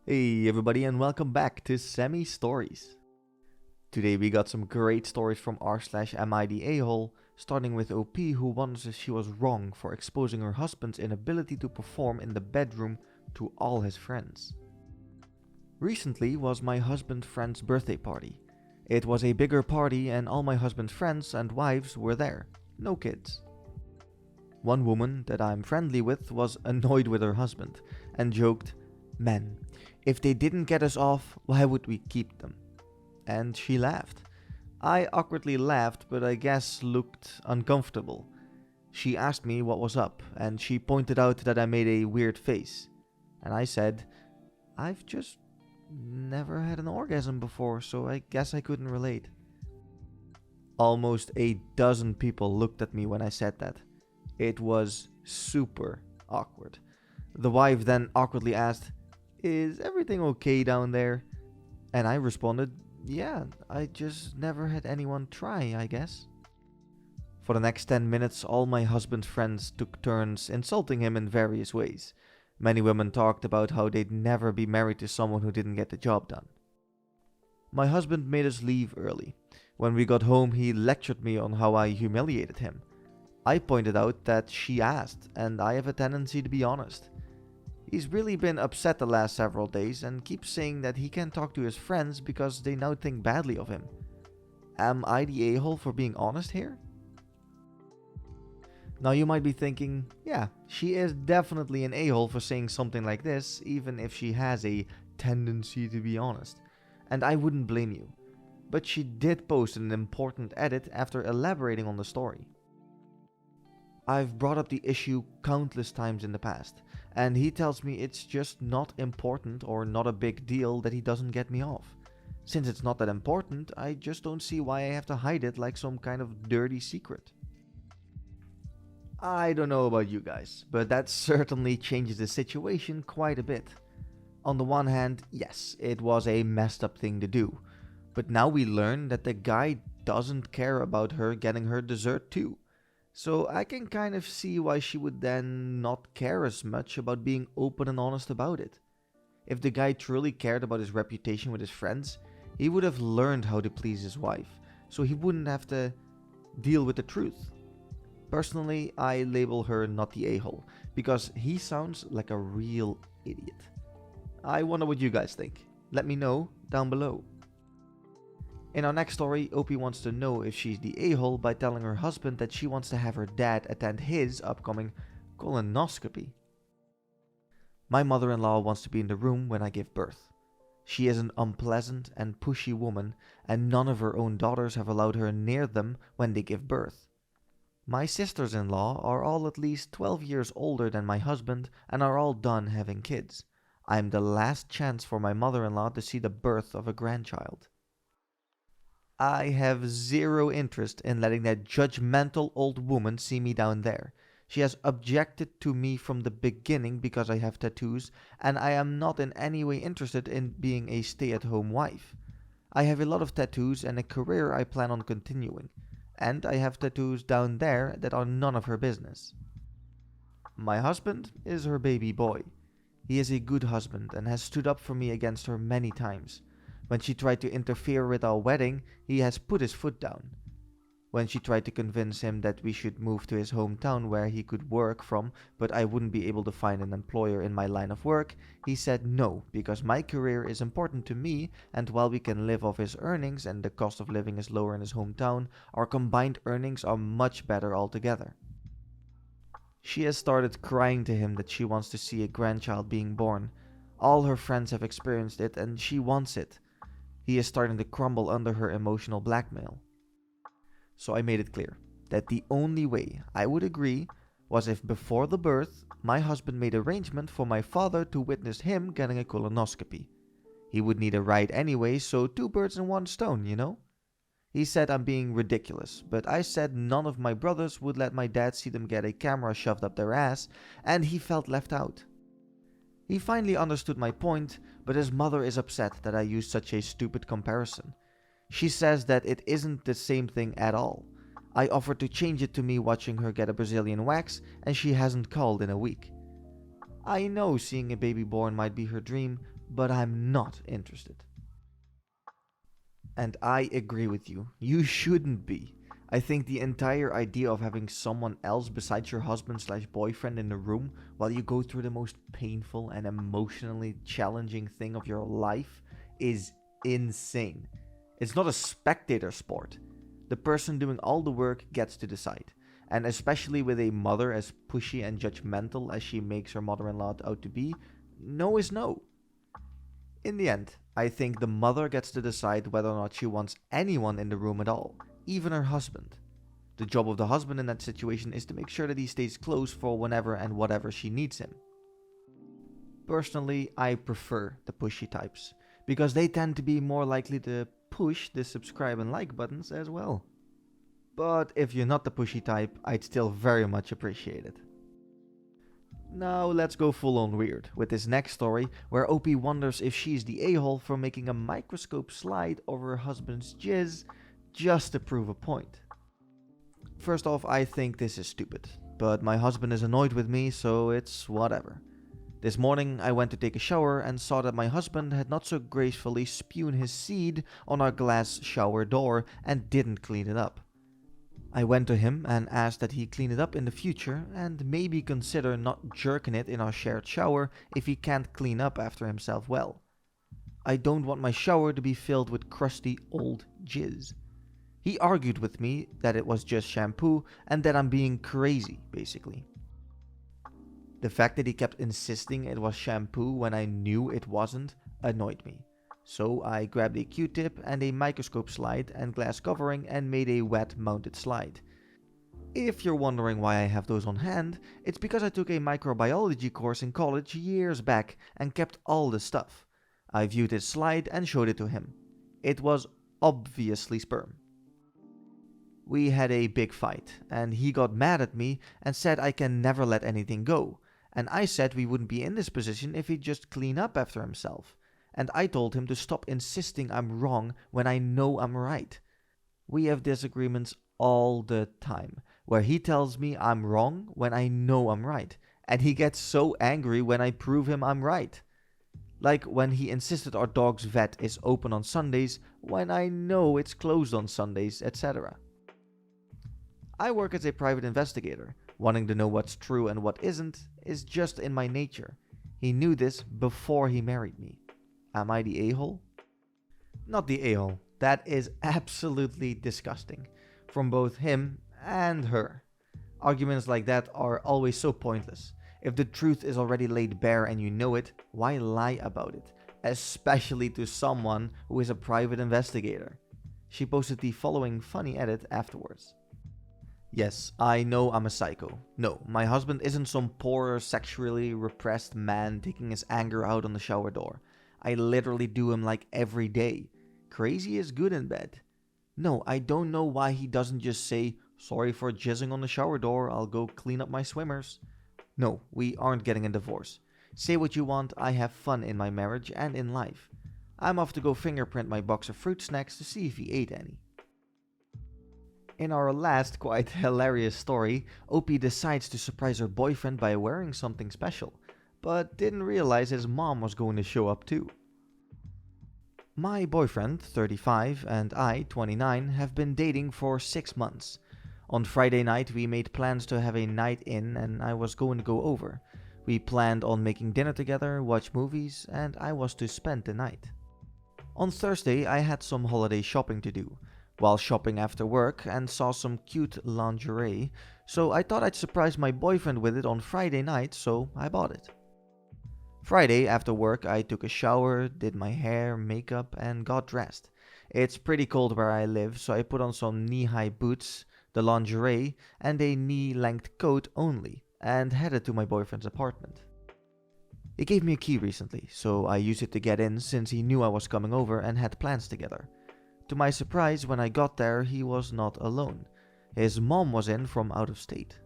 Hey everybody and welcome back to Semi Stories. Today we got some great stories from r/mi the a-hole, starting with OP who wonders if she was wrong for exposing her husband's inability to perform in the bedroom to all his friends. Recently was my husband's friend's birthday party. It was a bigger party and all my husband's friends and wives were there, no kids. One woman that I'm friendly with was annoyed with her husband and joked, "Man, if they didn't get us off, why would we keep them?" And she laughed. I awkwardly laughed, but I guess looked uncomfortable. She asked me what was up, and she pointed out that I made a weird face. And I said, "I've just never had an orgasm before, so I guess I couldn't relate." Almost a dozen people looked at me when I said that. It was super awkward. The wife then awkwardly asked, "Is everything okay down there?" And I responded, "Yeah, I just never had anyone try, I guess." For the next 10 minutes, all my husband's friends took turns insulting him in various ways. Many women talked about how they'd never be married to someone who didn't get the job done. My husband made us leave early. When we got home, he lectured me on how I humiliated him. I pointed out that she asked, and I have a tendency to be honest. He's really been upset the last several days and keeps saying that he can't talk to his friends because they now think badly of him. Am I the a-hole for being honest here? Now you might be thinking, yeah, she is definitely an a-hole for saying something like this, even if she has a tendency to be honest. And I wouldn't blame you. But she did post an important edit after elaborating on the story. I've brought up the issue countless times in the past, and he tells me it's just not important or not a big deal that he doesn't get me off. Since it's not that important, I just don't see why I have to hide it like some kind of dirty secret. I don't know about you guys, but that certainly changes the situation quite a bit. On the one hand, yes, it was a messed up thing to do, but now we learn that the guy doesn't care about her getting her dessert too. So I can kind of see why she would then not care as much about being open and honest about it. If the guy truly cared about his reputation with his friends, he would have learned how to please his wife, so he wouldn't have to deal with the truth. Personally, I label her not the a-hole, because he sounds like a real idiot. I wonder what you guys think. Let me know down below. In our next story, Opie wants to know if she's the a-hole by telling her husband that she wants to have her dad attend his upcoming colonoscopy. My mother-in-law wants to be in the room when I give birth. She is an unpleasant and pushy woman, and none of her own daughters have allowed her near them when they give birth. My sisters-in-law are all at least 12 years older than my husband and are all done having kids. I am the last chance for my mother-in-law to see the birth of a grandchild. I have zero interest in letting that judgmental old woman see me down there. She has objected to me from the beginning because I have tattoos, and I am not in any way interested in being a stay-at-home wife. I have a lot of tattoos and a career I plan on continuing, and I have tattoos down there that are none of her business. My husband is her baby boy. He is a good husband and has stood up for me against her many times. When she tried to interfere with our wedding, he has put his foot down. When she tried to convince him that we should move to his hometown where he could work from, but I wouldn't be able to find an employer in my line of work, he said no, because my career is important to me, and while we can live off his earnings and the cost of living is lower in his hometown, our combined earnings are much better altogether. She has started crying to him that she wants to see a grandchild being born. All her friends have experienced it and she wants it. He is starting to crumble under her emotional blackmail. So I made it clear that the only way I would agree was if before the birth, my husband made arrangement for my father to witness him getting a colonoscopy. He would need a ride anyway, so two birds in one stone, you know? He said I'm being ridiculous, but I said none of my brothers would let my dad see them get a camera shoved up their ass, and he felt left out. He finally understood my point, but his mother is upset that I used such a stupid comparison. She says that it isn't the same thing at all. I offered to change it to me watching her get a Brazilian wax, and she hasn't called in a week. I know seeing a baby born might be her dream, but I'm not interested. And I agree with you. You shouldn't be. I think the entire idea of having someone else besides your husband/boyfriend in the room while you go through the most painful and emotionally challenging thing of your life is insane. It's not a spectator sport. The person doing all the work gets to decide. And especially with a mother as pushy and judgmental as she makes her mother-in-law out to be, no is no. In the end, I think the mother gets to decide whether or not she wants anyone in the room at all, even her husband. The job of the husband in that situation is to make sure that he stays close for whenever and whatever she needs him. Personally, I prefer the pushy types, because they tend to be more likely to push the subscribe and like buttons as well. But if you're not the pushy type, I'd still very much appreciate it. Now let's go full on weird with this next story where OP wonders if she's the a-hole for making a microscope slide over her husband's jizz just to prove a point. First off, I think this is stupid, but my husband is annoyed with me, so it's whatever. This morning I went to take a shower and saw that my husband had not so gracefully spewed his seed on our glass shower door and didn't clean it up. I went to him and asked that he clean it up in the future and maybe consider not jerking it in our shared shower if he can't clean up after himself well. I don't want my shower to be filled with crusty old jizz. He argued with me that it was just shampoo and that I'm being crazy, basically. The fact that he kept insisting it was shampoo when I knew it wasn't annoyed me. So I grabbed a Q-tip and a microscope slide and glass covering and made a wet mounted slide. If you're wondering why I have those on hand, it's because I took a microbiology course in college years back and kept all the stuff. I viewed his slide and showed it to him. It was obviously sperm. We had a big fight and he got mad at me and said I can never let anything go. And I said we wouldn't be in this position if he'd just clean up after himself. And I told him to stop insisting I'm wrong when I know I'm right. We have disagreements all the time, where he tells me I'm wrong when I know I'm right, and he gets so angry when I prove him I'm right. Like when he insisted our dog's vet is open on Sundays when I know it's closed on Sundays, etc. I work as a private investigator. Wanting to know what's true and what isn't is just in my nature. He knew this before he married me. Am I the a-hole? Not the a-hole. That is absolutely disgusting. From both him and her. Arguments like that are always so pointless. If the truth is already laid bare and you know it, why lie about it? Especially to someone who is a private investigator. She posted the following funny edit afterwards. Yes, I know I'm a psycho. No, my husband isn't some poor, sexually repressed man taking his anger out on the shower door. I literally do him like every day. Crazy is good in bed. No, I don't know why he doesn't just say, sorry for jizzing on the shower door, I'll go clean up my swimmers. No, we aren't getting a divorce. Say what you want, I have fun in my marriage and in life. I'm off to go fingerprint my box of fruit snacks to see if he ate any. In our last quite hilarious story, Opie decides to surprise her boyfriend by wearing something special, but didn't realize his mom was going to show up too. My boyfriend, 35, and I, 29, have been dating for 6 months. On Friday night we made plans to have a night in and I was going to go over. We planned on making dinner together, watch movies, and I was to spend the night. On Thursday I had some holiday shopping to do. While shopping after work and saw some cute lingerie, so I thought I'd surprise my boyfriend with it on Friday night, so I bought it. Friday after work I took a shower, did my hair, makeup and got dressed. It's pretty cold where I live, so I put on some knee-high boots, the lingerie and a knee-length coat only, and headed to my boyfriend's apartment. He gave me a key recently, so I used it to get in since he knew I was coming over and had plans together. To my surprise, when I got there, he was not alone. His mom was in from out of state.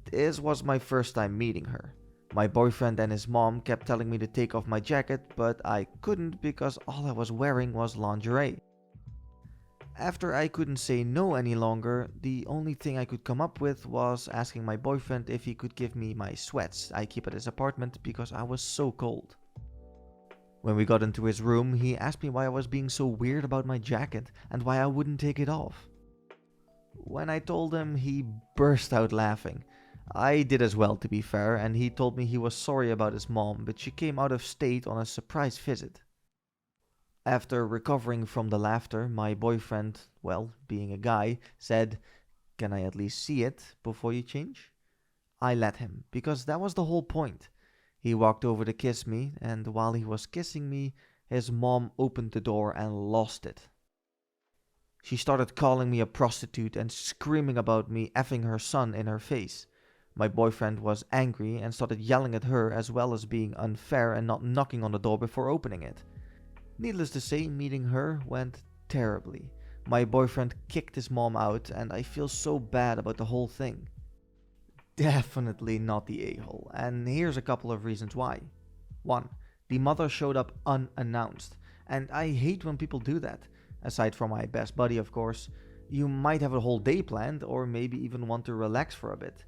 This was my first time meeting her. My boyfriend and his mom kept telling me to take off my jacket, but I couldn't because all I was wearing was lingerie. After I couldn't say no any longer, the only thing I could come up with was asking my boyfriend if he could give me my sweats I keep at his apartment because I was so cold. When we got into his room, he asked me why I was being so weird about my jacket and why I wouldn't take it off. When I told him, he burst out laughing. I did as well, to be fair, and he told me he was sorry about his mom, but she came out of state on a surprise visit. After recovering from the laughter, my boyfriend, well, being a guy, said, "Can I at least see it before you change?" I let him, because that was the whole point. He walked over to kiss me, and while he was kissing me, his mom opened the door and lost it. She started calling me a prostitute and screaming about me effing her son in her face. My boyfriend was angry and started yelling at her, as well as being unfair and not knocking on the door before opening it. Needless to say, meeting her went terribly. My boyfriend kicked his mom out, and I feel so bad about the whole thing. Definitely not the a-hole, and here's a couple of reasons why. 1. The mother showed up unannounced, and I hate when people do that. Aside from my best buddy, of course, you might have a whole day planned, or maybe even want to relax for a bit.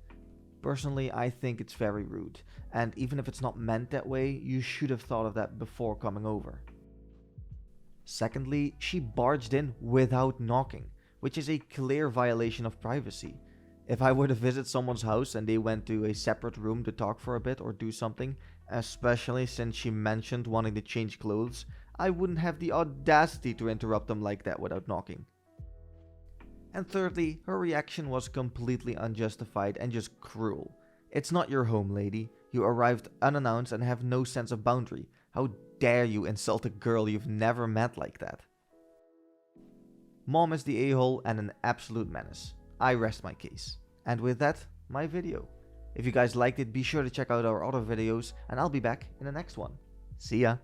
Personally, I think it's very rude, and even if it's not meant that way, you should have thought of that before coming over. Secondly, she barged in without knocking, which is a clear violation of privacy. If I were to visit someone's house and they went to a separate room to talk for a bit or do something, especially since she mentioned wanting to change clothes, I wouldn't have the audacity to interrupt them like that without knocking. And thirdly, her reaction was completely unjustified and just cruel. It's not your home, lady. You arrived unannounced and have no sense of boundary. How dare you insult a girl you've never met like that? Mom is the a-hole and an absolute menace. I rest my case. And with that, my video. If you guys liked it, be sure to check out our other videos, and I'll be back in the next one. See ya!